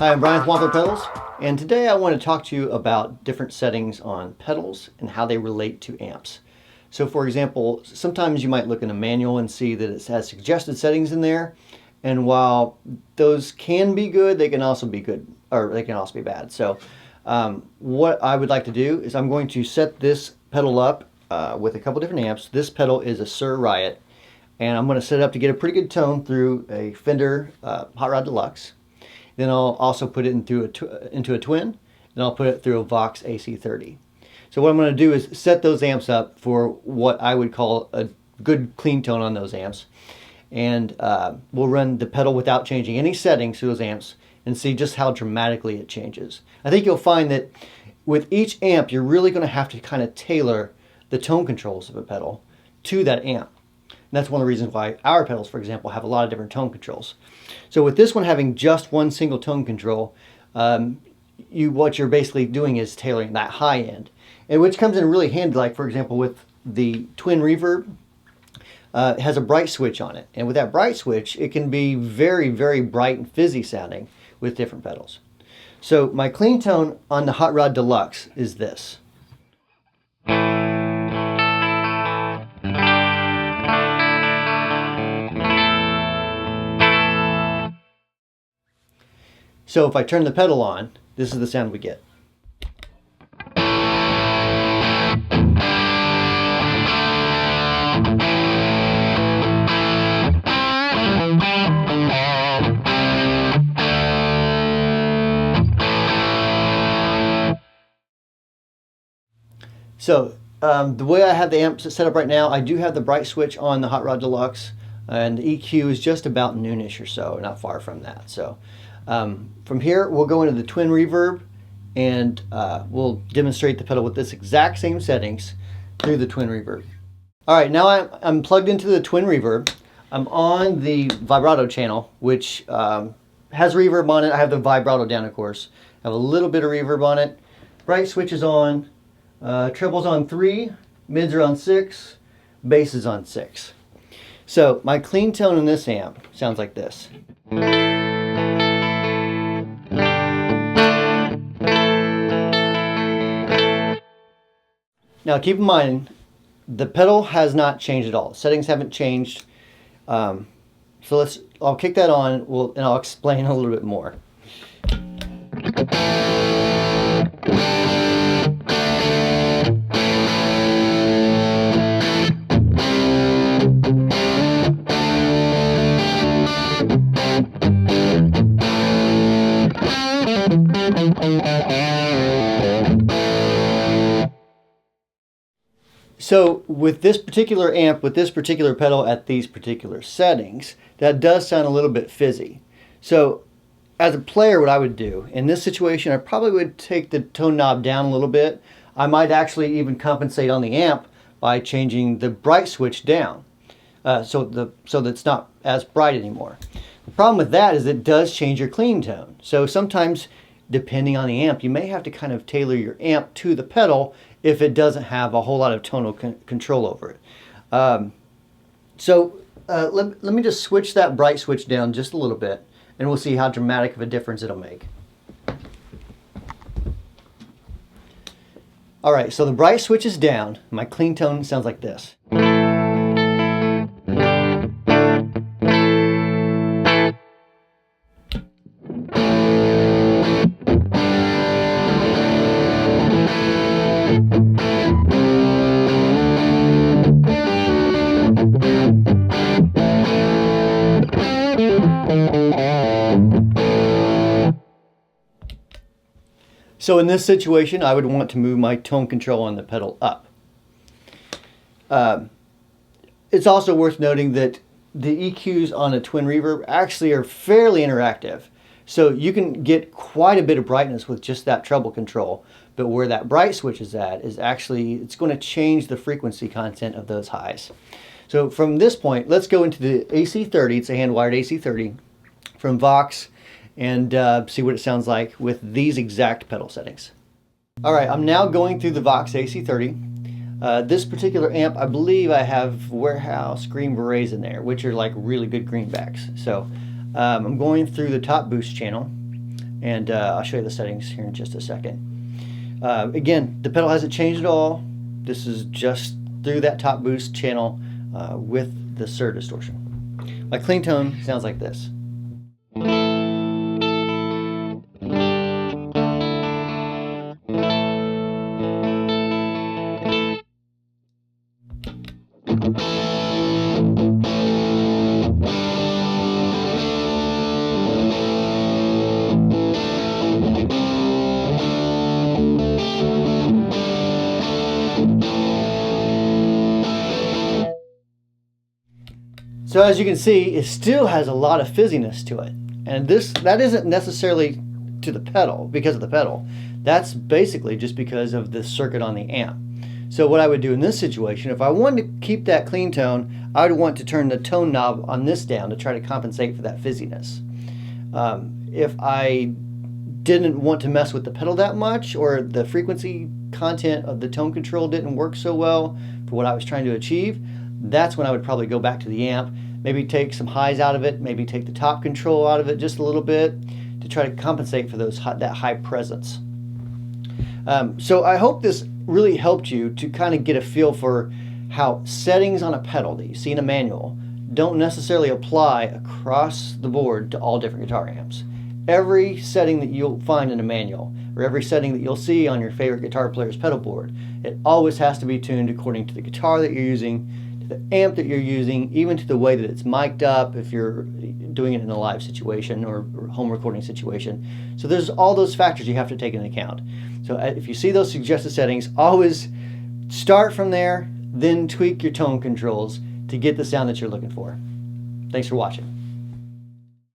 Hi, I'm Brian with Wampler Pedals, and today I want to talk to you about different settings on pedals and how they relate to amps. So for example, sometimes you might look in a manual and see that it has suggested settings in there, and while those can be good, they can also be good, or they can also be bad. So what I would like to do is I'm going to set this pedal up with a couple different amps. This pedal is a Sir Riot, and I'm going to set it up to get a pretty good tone through a Fender Hot Rod Deluxe. Then I'll also put it into a twin, and I'll put it through a Vox AC30. So what I'm going to do is set those amps up for what I would call a good clean tone on those amps. And we'll run the pedal without changing any settings to those amps and see just how dramatically it changes. I think you'll find that with each amp, you're really going to have to kind of tailor the tone controls of a pedal to that amp. And that's one of the reasons why our pedals, for example, have a lot of different tone controls. So with this one having just one single tone control, what you're basically doing is tailoring that high end, and which comes in really handy. Like for example, with the twin reverb, it has a bright switch on it, and with that bright switch, it can be very, very bright and fizzy sounding with different pedals. So my clean tone on the Hot Rod Deluxe is this. So if I turn the pedal on, this is the sound we get. So the way I have the amps set up right now, I do have the bright switch on the Hot Rod Deluxe, and the EQ is just about noonish or so, not far from that. So from here, we'll go into the twin reverb, and we'll demonstrate the pedal with this exact same settings through the twin reverb. All right, now I'm plugged into the twin reverb. I'm on the vibrato channel, which has reverb on it. I have the vibrato down, of course. I have a little bit of reverb on it. Bright switch is on. Treble's on 3, mids are on 6, bass is on 6. So my clean tone in this amp sounds like this. Now keep in mind, the pedal has not changed at all. Settings haven't changed. So I'll kick that on, and I'll explain a little bit more. So with this particular amp, with this particular pedal at these particular settings, that does sound a little bit fizzy. So as a player, what I would do in this situation, I probably would take the tone knob down a little bit. I might actually even compensate on the amp by changing the bright switch down, so that it's not as bright anymore. The problem with that is it does change your clean tone. So sometimes, depending on the amp, you may have to kind of tailor your amp to the pedal if it doesn't have a whole lot of tonal control over it. Let me just switch that bright switch down just a little bit, and we'll see how dramatic of a difference it'll make. All right, so the bright switch is down. My clean tone sounds like this. So in this situation, I would want to move my tone control on the pedal up. It's also worth noting that the EQs on a twin reverb actually are fairly interactive. So you can get quite a bit of brightness with just that treble control. But where that bright switch is at is actually, it's going to change the frequency content of those highs. So from this point, let's go into the AC30. It's a hand-wired AC30 from Vox, and see what it sounds like with these exact pedal settings. All right, I'm now going through the Vox AC30. This particular amp, I believe I have Warehouse Green Berets in there, which are like really good greenbacks. So I'm going through the top boost channel, And I'll show you the settings here in just a second. Again, the pedal hasn't changed at all. This is just through that top boost channel with the SIR distortion. My clean tone sounds like this. So as you can see, it still has a lot of fizziness to it. And that isn't necessarily to the pedal, because of the pedal. That's basically just because of the circuit on the amp. So what I would do in this situation, if I wanted to keep that clean tone, I would want to turn the tone knob on this down to try to compensate for that fizziness. If I didn't want to mess with the pedal that much, or the frequency content of the tone control didn't work so well for what I was trying to achieve, that's when I would probably go back to the amp, maybe take some highs out of it, maybe take the top control out of it just a little bit to try to compensate for that high presence. So I hope this really helped you to kind of get a feel for how settings on a pedal that you see in a manual don't necessarily apply across the board to all different guitar amps. Every setting that you'll find in a manual, or every setting that you'll see on your favorite guitar player's pedal board, it always has to be tuned according to the guitar that you're using, the amp that you're using, even to the way that it's mic'd up if you're doing it in a live situation or home recording situation. So there's all those factors you have to take into account. So if you see those suggested settings, always start from there, then tweak your tone controls to get the sound that you're looking for. Thanks for watching.